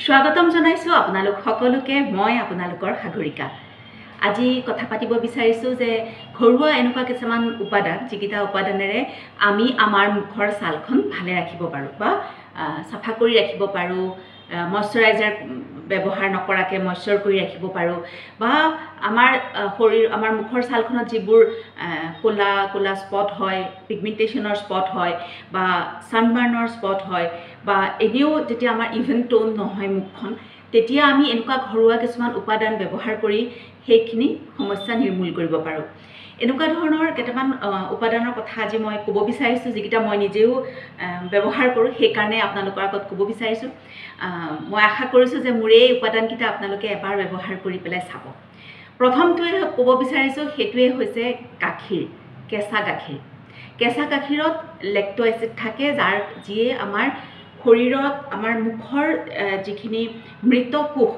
স্বাগতম জনাইছো আপোনালোক সকলোকে মই আপোনালোকৰ সাগৰিকা আজি কথা পাতিব বিচাৰিছো যে ঘৰুৱা এনেকুৱা কিছুমান উপাদান যিকিটা উপাদানেৰে আমি আমাৰ মুখৰ ছালখন ভালে ৰাখিব পাৰো বা সাফা কৰি ৰাখিব পাৰো ময়শ্চাৰাইজাৰ ব্যৱহাৰ নকৰাকে ময়শ্চাৰ কৰি ৰাখিব পাৰো বা আমাৰ মুখৰ ছালখনত যিবোৰ কোলা কোলা স্পট হয় পিগমেন্টেশনৰ স্পট হয় বা সানবাৰ্নৰ স্পট হয় বা এনেও যেতিয়া আমাৰ ইভেন টোন নহয় মুখখন তেতিয়া আমি এনেকুৱা ঘৰুৱা কিছুমান উপাদান ব্যৱহাৰ কৰি সেইখিনি সমস্যা নিৰ্মূল কৰিব পাৰো এনেকুৱা ধৰণৰ কেইটামান উপাদানৰ কথা আজি মই ক'ব বিচাৰিছো যিকিটা মই নিজেও ব্যৱহাৰ কৰো সেই কাৰণে আপোনালোকৰ আগত ক'ব বিচাৰিছো মই আশা কৰিছো যে মোৰ এই উপাদানকিটা আপোনালোকে এবাৰ ব্যৱহাৰ কৰি পেলাই চাব প্ৰথমটোৱে ক'ব বিচাৰিছো হেতুৱে হৈছে গাখীৰ কেঁচা গাখীৰত লেক্টো এসিড থাকে যাৰ যিয়ে আমাৰ শৰীৰত আমাৰ মুখৰ যিখিনি মৃত কোষ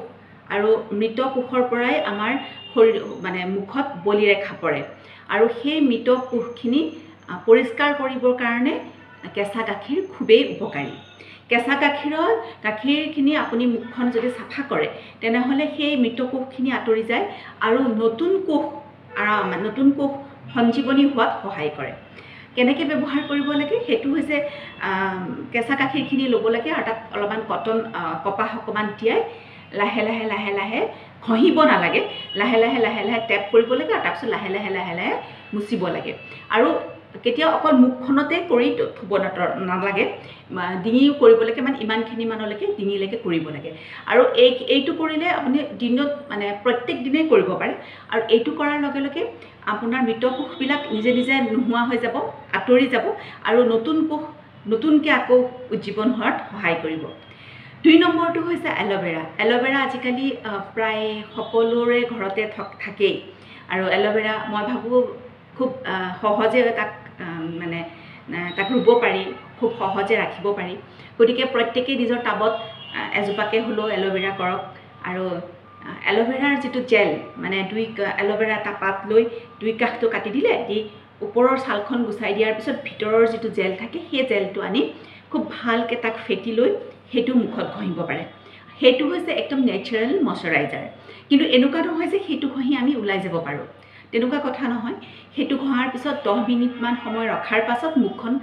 আৰু মৃত কোষৰ পৰাই আমাৰ শৰীৰ মানে মুখত বলিৰেখা পৰে আৰু সেই মৃত কোষখিনি পৰিষ্কাৰ কৰিবৰ কাৰণে কেঁচা গাখীৰ খুবেই উপকাৰী কেঁচা গাখীৰখিনি আপুনি মুখখন যদি সাফা কৰে তেনেহলে সেই মৃত কোষখিনি আঁতৰি যায় আৰু নতুন কোষ সঞ্জীৱনী হোৱাত সহায় কৰে কেনেকৈ ব্যৱহাৰ কৰিব লাগে হেতু হৈছে কেঁচা গাখীৰখিনি ল'ব লাগে আৰু তাত অলপমান কটন কপাহ অকমান তিয়াই লাহে লাহে ঘঁহিব নালাগে লাহে লাহে টেপ কৰিব লাগে আৰু তাৰপিছত লাহে লাহে মুচিব লাগে আৰু কেতিয়া অকল মুখখনতে কৰি থব নালাগে ডিঙিও কৰিব লাগে মানে ইমানখিনি মানলৈকে ডিঙিলৈকে কৰিব লাগে আৰু এইটো কৰিলে আপুনি দিনত মানে প্ৰত্যেক দিনেই কৰিব পাৰে আৰু এইটো কৰাৰ লগে লগে আপোনাৰ মৃত কোষবিলাক নিজে নিজে নোহোৱা হৈ যাব আঁতৰি যাব আৰু নতুন কোষ নতুনকৈ আকৌ উজ্জীৱন হোৱাত সহায় কৰিব 2 নম্বৰটো হৈছে এল'ভেৰা আজিকালি প্ৰায় সকলোৰে ঘৰতে থাকেই আৰু এল'ভেৰা মই ভাবোঁ খুব সহজে তাক ৰুব পাৰি খুব সহজে ৰাখিব পাৰি গতিকে প্ৰত্যেকেই নিজৰ টাবত এজোপাকে হলেও এল'ভেৰা কৰক আৰু এল'ভেৰাৰ যিটো জেল মানে এল'ভেৰা এটা পাত লৈ দুই কাষটো কাটি দিলে দি ওপৰৰ ছালখন গুচাই দিয়াৰ পিছত ভিতৰৰ যিটো জেল থাকে সেই জেলটো আনি খুব ভালকৈ তাক ফেটি লৈ সেইটো মুখত ঘঁহিব পাৰে সেইটো হৈছে একদম নেচাৰেল ময়শ্চাৰাইজাৰ কিন্তু এনেকুৱা নহয় যে সেইটো ঘঁহি আমি ওলাই যাব পাৰোঁ তেনেকুৱা কথা নহয় সেইটো ঘঁহাৰ পিছত 10 মিনিটমান সময় ৰখাৰ পাছত মুখখন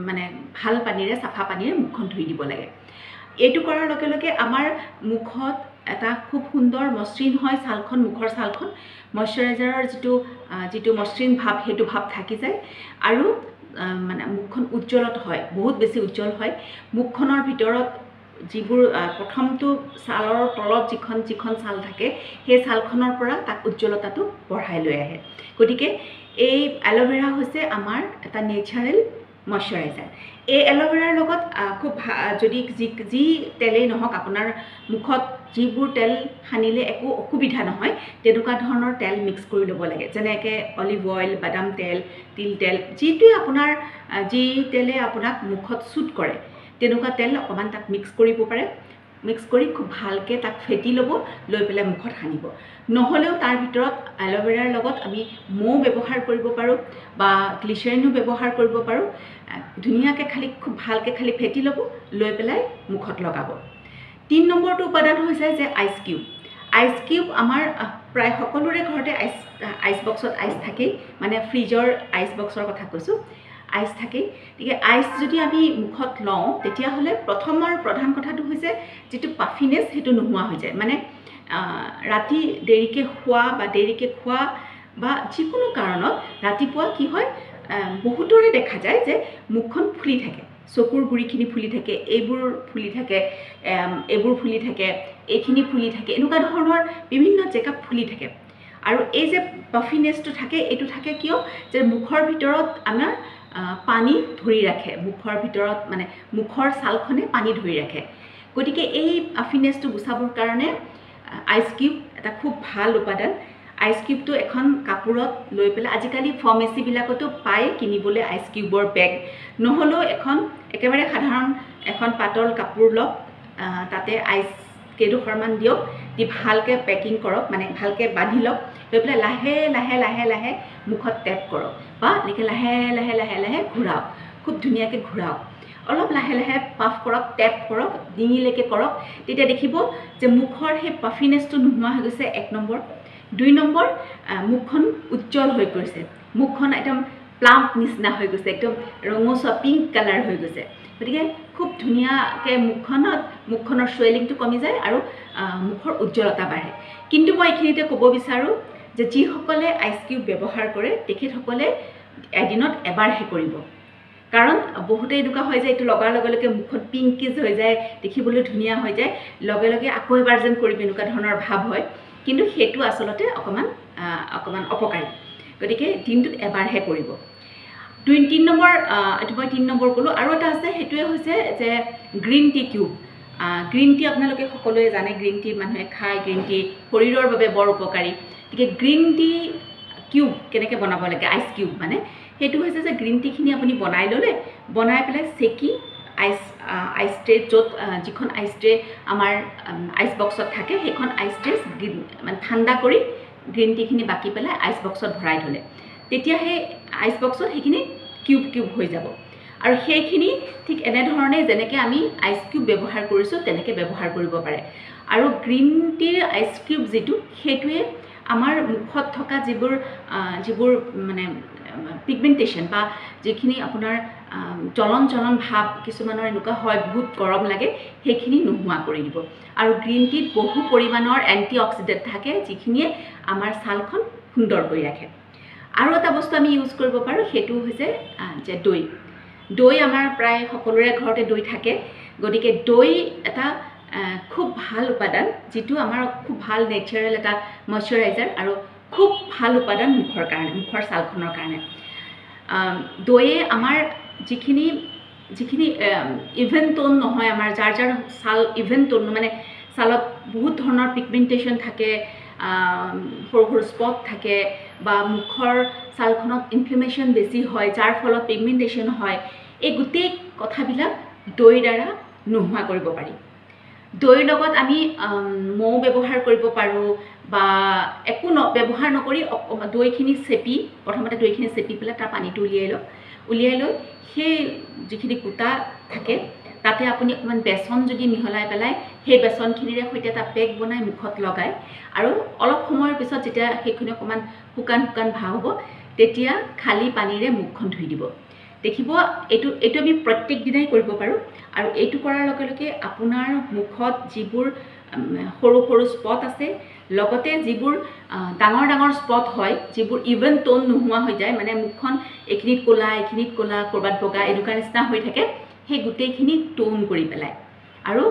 মানে ভাল পানীৰে চাফা পানীৰে মুখখন ধুই দিব লাগে এইটো কৰাৰ লগে লগে আমাৰ মুখত এটা খুব সুন্দৰ মসৃণ হয় ছালখন মুখৰ ছালখন ময়শ্চাৰাইজাৰৰ যিটো মসৃণ ভাব সেইটো ভাব থাকি যায় আৰু মানে মুখখন উজ্জ্বলত হয় বহুত বেছি উজ্জ্বল হয় মুখখনৰ ভিতৰত যিবোৰ প্ৰথমটো ছালৰ তলত যিখন ছাল থাকে সেই ছালখনৰ পৰা তাক উজ্জ্বলতাটো বঢ়াই লৈ আহে গতিকে এই এল'ভেৰা হৈছে আমাৰ এটা নেচাৰেল ময়শ্চাৰাইজাৰ এই এল'ভেৰাৰ লগত খুব যদি যি তেলেই নহওক আপোনাৰ মুখত যিবোৰ তেল সানিলে একো অসুবিধা নহয় তেনেকুৱা ধৰণৰ তেল মিক্স কৰি ল'ব লাগে যেনেকৈ অলিভ অইল বাদাম তেল তিল তেল যিটোৱে আপোনাৰ যি তেলে আপোনাক মুখত চুট কৰে তেনেকুৱা তেল অকমান তাক মিক্স কৰিব পাৰে মিক্স কৰি খুব ভালকৈ তাক ফেটি ল'ব লৈ পেলাই মুখত সানিব নহ'লেও তাৰ ভিতৰত এল'ভেৰাৰ লগত আমি মৌ ব্যৱহাৰ কৰিব পাৰোঁ বা গ্লিচাৰিনো ব্যৱহাৰ কৰিব পাৰোঁ ধুনীয়াকৈ খুব ভালকৈ ফেটি ল'ব লৈ পেলাই মুখত লগাব 3 নম্বৰটো উপাদান হৈছে যে আইচ কিউব আমাৰ প্ৰায় সকলোৰে ঘৰতে আইচ বক্সত আইচ থাকেই মানে ফ্ৰিজৰ আইচ বক্সৰ কথা কৈছোঁ আইচ থাকে গতিকে আইচ যদি আমি মুখত লওঁ তেতিয়াহ'লে প্ৰধান কথাটো হৈছে যিটো পাফিনেছ সেইটো নোহোৱা হৈ যায় মানে ৰাতি দেৰিকৈ খোৱা বা যিকোনো কাৰণত ৰাতিপুৱা কি হয় বহুতৰে দেখা যায় যে মুখখন ফুলি থাকে চকুৰ গুৰিখিনি ফুলি থাকে এইবোৰ ফুলি থাকে এইখিনি ফুলি থাকে এনেকুৱা ধৰণৰ বিভিন্ন জেগা ফুলি থাকে আৰু এই যে পাফিনেছটো থাকে এইটো থাকে কিয় যে মুখৰ ভিতৰত আমাৰ পানী ধৰি ৰাখে মুখৰ ভিতৰত মানে মুখৰ ছালখনে পানী ধৰি ৰাখে গতিকে এই পাফিনেছটো গুচাবৰ কাৰণে আইচ কিউব এটা খুব ভাল উপাদান আইচ কিউবটো এখন কাপোৰত লৈ পেলাই আজিকালি ফাৰ্মেচীবিলাকতো পায় কিনিবলৈ আইচ কিউবৰ বেগ নহ'লেও একেবাৰে সাধাৰণ এখন পাতল কাপোৰ লওক তাতে আইচ কেইডোখৰমান দিয়ক দি ভালকৈ পেকিং কৰক মানে ভালকৈ বান্ধি লওক লৈ পেলাই লাহে লাহে মুখত টেপ কৰক বা এনেকৈ লাহে লাহে ঘূৰাওক খুব ধুনীয়াকৈ ঘূৰাওক অলপ লাহে লাহে পাফ কৰক, টেপ কৰক, ডিঙিলৈকে কৰক। তেতিয়া দেখিব যে মুখৰ সেই পাফিনেছটো নোহোৱা হৈ গৈছে। 1 নম্বৰ। 2 নম্বৰ, মুখখন উজ্জ্বল হৈ পৰিছে, মুখখন একদম প্লাম্প নিচিনা হৈ গৈছে, একদম ৰঙচুৱা পিংক কালাৰ হৈ গৈছে। গতিকে খুব ধুনীয়াকৈ মুখখনৰ চুৱেলিংটো কমি যায় আৰু মুখৰ উজ্জ্বলতা বাঢ়ে। কিন্তু মই এইখিনিতে ক'ব বিচাৰোঁ যে যিসকলে আইচ কিউব ব্যৱহাৰ কৰে তেখেতসকলে এদিনত এবাৰহে কৰিব। কাৰণ বহুতে এনেকুৱা হয় যে এইটো লগাৰ লগে লগে মুখখন পিংকিজ হৈ যায়, দেখিবলৈ ধুনীয়া হৈ যায়, লগে লগে আকৌ এবাৰ যেন কৰিম এনেকুৱা ধৰণৰ ভাৱ হয়। কিন্তু সেইটো আচলতে অকণমান অপকাৰী। গতিকে দিনটোত এবাৰহে কৰিব। 3 নম্বৰ, এইটো মই 3 নম্বৰ ক'লোঁ। আৰু এটা আছে, সেইটোৱে হৈছে যে green tea cube. Green tea আপোনালোকে সকলোৱে জানে, গ্ৰীণ টি মানুহে খায়, গ্ৰীণ টি শৰীৰৰ বাবে বৰ উপকাৰী। গতিকে গ্ৰীণ টি কিউব কেনেকৈ বনাব লাগে, আইচ কিউব মানে সেইটো হৈছে যে গ্ৰীণ টিখিনি আপুনি বনাই ল'লে, বনাই পেলাই চেকি আইচ ট্ৰে, যিখন আইচ ট্ৰে আমাৰ আইচ বক্সত থাকে সেইখন আইচ ট্ৰে মানে ঠাণ্ডা কৰি গ্ৰীণ টিখিনি বাকি পেলাই আইচ বক্সত ভৰাই থ'লে, তেতিয়া সেই আইচ বক্সত সেইখিনি কিউব কিউব হৈ যাব। আৰু সেইখিনি ঠিক এনেধৰণে যেনেকৈ আমি আইচ কিউব ব্যৱহাৰ কৰিছোঁ তেনেকৈ ব্যৱহাৰ কৰিব পাৰে। আৰু গ্ৰীণ টিৰ আইচ কিউব যিটো, সেইটোৱে আমাৰ মুখত থকা যিবোৰ মানে পিগমেণ্টেশ্যন বা যিখিনি আপোনাৰ জ্বলন ভাৱ, কিছুমানৰ এনেকুৱা হয় বহুত গৰম লাগে, সেইখিনি নোহোৱা কৰি দিব। আৰু গ্ৰীণ টিত বহু পৰিমাণৰ এণ্টি অক্সিডেণ্ট থাকে যিখিনিয়ে আমাৰ ছালখন সুন্দৰ কৰি ৰাখে। আৰু এটা বস্তু আমি ইউজ কৰিব পাৰোঁ, সেইটো হৈছে যে দৈ আমাৰ প্ৰায় সকলোৰে ঘৰতে দৈ থাকে। গতিকে দৈ এটা খুব ভাল উপাদান, যিটো আমাৰ খুব ভাল নেচাৰেল এটা মইশ্চাৰাইজাৰ আৰু খুব ভাল উপাদান মুখৰ কাৰণে, মুখৰ ছালখনৰ কাৰণে। দৈয়ে আমাৰ যিখিনি ইভেন টোন নহয়, আমাৰ যাৰ ছাল ইভেন টোন মানে ছালত বহুত ধৰণৰ পিগমেণ্টেশ্যন থাকে, সৰু সৰু স্পট থাকে, বা মুখৰ ছালখনত ইনফ্লেমেশ্যন বেছি হয় যাৰ ফলত পিগমেণ্টেশ্যন হয়, এই গোটেই কথাবিলাক দৈৰ দ্বাৰা নোহোৱা কৰিব পাৰি। দৈৰ লগত আমি মৌ ব্যৱহাৰ কৰিব পাৰোঁ, বা একো ব্যৱহাৰ নকৰি দৈখিনি প্ৰথমতে দৈখিনি চেপি পেলাই তাৰ পানীটো উলিয়াই লৈ সেই যিখিনি কুটা থাকে তাতে আপুনি অকণমান বেচন যদি মিহলাই পেলাই সেই বেচনখিনিৰে সৈতে এটা পেক বনাই মুখত লগায়, আৰু অলপ সময়ৰ পিছত যেতিয়া সেইখিনি অকণমান শুকান ভাৱ হ'ব, তেতিয়া খালী পানীৰে মুখখন ধুই দিব। দেখিব এইটো আমি প্ৰত্যেক দিনাই কৰিব পাৰোঁ। আৰু এইটো কৰাৰ লগে লগে আপোনাৰ মুখত যিবোৰ সৰু সৰু স্পট আছে, লগতে যিবোৰ ডাঙৰ স্পট হয়, যিবোৰ ইভেন টোন নোহোৱা হৈ যায়, মানে মুখখন এইখিনিত ক'লা ক'ৰবাত বগা এনেকুৱা নিচিনা হৈ থাকে, সেই গোটেইখিনি টোন কৰি পেলায় আৰু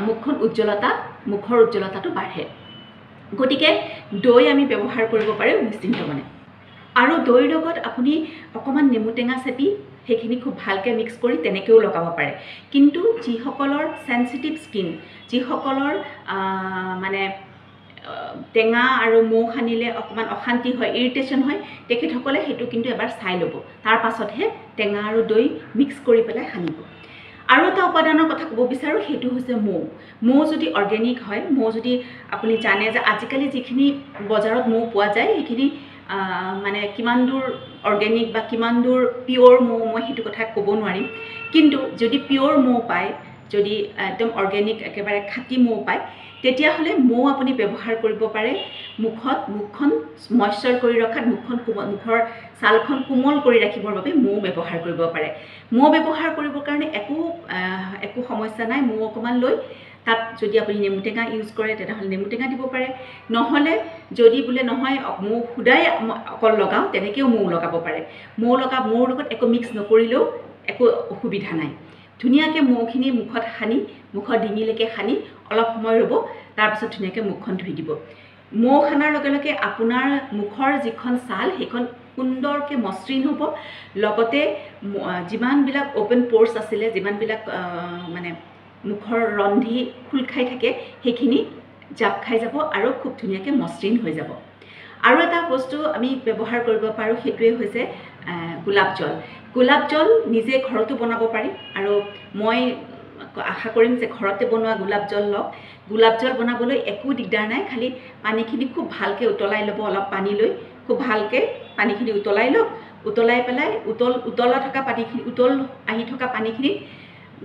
মুখৰ উজ্জ্বলতাটো বাঢ়ে। গতিকে দৈ আমি ব্যৱহাৰ কৰিব পাৰোঁ নিশ্চিন্ত মনে। আৰু দৈৰ লগত আপুনি অকণমান নেমু টেঙা চেপি সেইখিনি খুব ভালকৈ মিক্স কৰি তেনেকৈও লগাব পাৰে। কিন্তু যিসকলৰ চেঞ্চিটিভ স্কিন, যিসকলৰ মানে টেঙা আৰু মৌ সানিলে অকণমান অশান্তি হয়, ইৰিটেশ্যন হয়, তেখেতসকলে সেইটো কিন্তু এবাৰ চাই ল'ব, তাৰ পাছতহে টেঙা আৰু দৈ মিক্স কৰি পেলাই সানিব। আৰু এটা উপাদানৰ কথা ক'ব বিচাৰোঁ, সেইটো হৈছে মৌ যদি অৰ্গেনিক হয়, মৌ যদি আপুনি জানে যে আজিকালি যিখিনি বজাৰত মৌ পোৱা যায় সেইখিনি মানে কিমান দূৰ অৰ্গেনিক বা কিমান দূৰ পিয়'ৰ মৌ, মই সেইটো কথা ক'ব নোৱাৰিম। কিন্তু যদি পিয়'ৰ মৌ পায়, যদি একদম অৰ্গেনিক একেবাৰে খাঁটি মৌ পায়, তেতিয়াহ'লে মৌ আপুনি ব্যৱহাৰ কৰিব পাৰে মুখখন মইশ্চাৰ কৰি ৰখাত, মুখৰ ছালখন কোমল কৰি ৰাখিবৰ বাবে মৌ ব্যৱহাৰ কৰিব পাৰে। মৌ ব্যৱহাৰ কৰিবৰ কাৰণে একো সমস্যা নাই। মৌ অকণমান লৈ তাত যদি আপুনি নেমু টেঙা ইউজ কৰে তেনেহ'লে নেমু টেঙা দিব পাৰে, নহ'লে যদি বোলে নহয় মৌ সুদাই অকল লগাওঁ, তেনেকৈও মৌ লগাব পাৰে। মৌৰ লগত একো মিক্স নকৰিলেও একো অসুবিধা নাই। ধুনীয়াকৈ মৌখিনি মুখত সানি, মুখৰ ডিঙিলৈকে সানি অলপ সময় ৰ'ব, তাৰপিছত ধুনীয়াকৈ মুখখন ধুই দিব। মৌ সানাৰ লগে লগে আপোনাৰ মুখৰ যিখন ছাল সেইখন সুন্দৰকৈ মসৃণ হ'ব, লগতে যিমানবিলাক অ'পেন প'ৰ্ছ আছিলে, যিমানবিলাক মানে মুখৰ ৰন্ধি খোল খাই থাকে, সেইখিনি জাপ খাই যাব আৰু খুব ধুনীয়াকৈ মসৃণ হৈ যাব। আৰু এটা বস্তু আমি ব্যৱহাৰ কৰিব পাৰোঁ, সেইটোৱে হৈছে গোলাপ জল নিজে ঘৰতো বনাব পাৰি, আৰু মই আশা কৰিম যে ঘৰতে বনোৱা গোলাপ জল লওক। গোলাপ জল বনাবলৈ একো দিগদাৰ নাই, খালি পানীখিনি খুব ভালকৈ উতলাই ল'ব, অলপ পানী লৈ খুব ভালকৈ পানীখিনি উতলাই লওক। উতলাই পেলাই উতল আহি থকা পানীখিনিত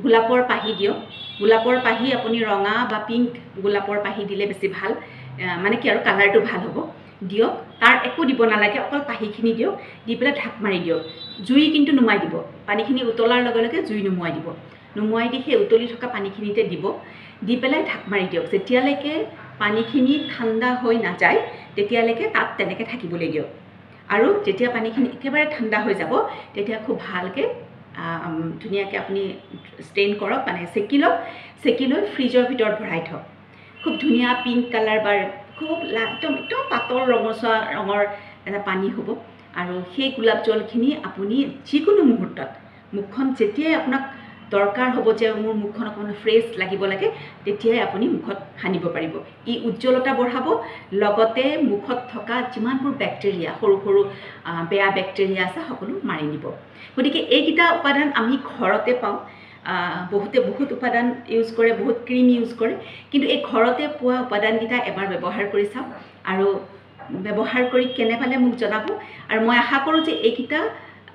গোলাপৰ পাহি দিয়ক। গোলাপৰ পাহি আপুনি ৰঙা বা পিংক গোলাপৰ পাহি দিলে বেছি ভাল, মানে কি আৰু কালাৰটো ভাল হ'ব। দিয়ক, তাৰ একো দিব নালাগে, অকল পাহিখিনি দিয়ক, দি পেলাই ঢাক মাৰি দিয়ক। জুই কিন্তু নুমাই দিব, পানীখিনি উতলাৰ লগে লগে জুই নুমুৱাই দিব। নুমুৱাই দি সেই উতলি থকা পানীখিনিতে দিব, দি পেলাই ঢাক মাৰি দিয়ক। যেতিয়ালৈকে পানীখিনি ঠাণ্ডা হৈ নাযায় তেতিয়ালৈকে তাত তেনেকৈ থাকিবলৈ দিয়ক। আৰু যেতিয়া পানীখিনি একেবাৰে ঠাণ্ডা হৈ যাব তেতিয়া খুব ভালকৈ ধুনীয়াকৈ আপুনি ষ্ট্ৰেইন কৰক, মানে চেকি লওক। চেকি লৈ ফ্ৰিজৰ ভিতৰত ভৰাই থওক। খুব ধুনীয়া পিংক কালাৰ বা খুব একদম পাতল ৰঙচুৱা ৰঙৰ এটা পানী হ'ব। আৰু সেই গোলাপ জলখিনি আপুনি যিকোনো মুহূৰ্তত, মুখখন যেতিয়াই আপোনাক দৰকাৰ হ'ব যে মোৰ মুখখন অকণমান ফ্ৰেছ লাগিব লাগে, তেতিয়াই আপুনি মুখত সানিব পাৰিব। ই উজ্জ্বলতা বঢ়াব, লগতে মুখত থকা যিমানবোৰ বেক্টেৰিয়া, সৰু সৰু বেয়া বেক্টেৰিয়া আছে সকলো মাৰি নিব। গতিকে এইকেইটা উপাদান আমি ঘৰতে পাওঁ। বহুতে বহুত উপাদান ইউজ কৰে, বহুত ক্ৰীম ইউজ কৰে, কিন্তু এই ঘৰতে পোৱা উপাদানকেইটা এবাৰ ব্যৱহাৰ কৰি চাওক আৰু ব্যৱহাৰ কৰি কেনে পালে মোক জনাব। আৰু মই আশা কৰোঁ যে এইকেইটা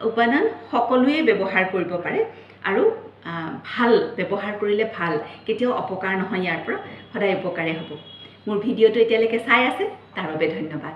উপাদান সকলোৱে ব্যৱহাৰ কৰিব পাৰে আৰু ভাল ব্যৱহাৰ কৰিলে ভাল, কেতিয়াও অপকাৰ নহয়, ইয়াৰ পৰা সদায় উপকাৰে হ'ব। মোৰ ভিডিঅ'টো এতিয়ালৈকে চাই আছে তাৰ বাবে ধন্যবাদ।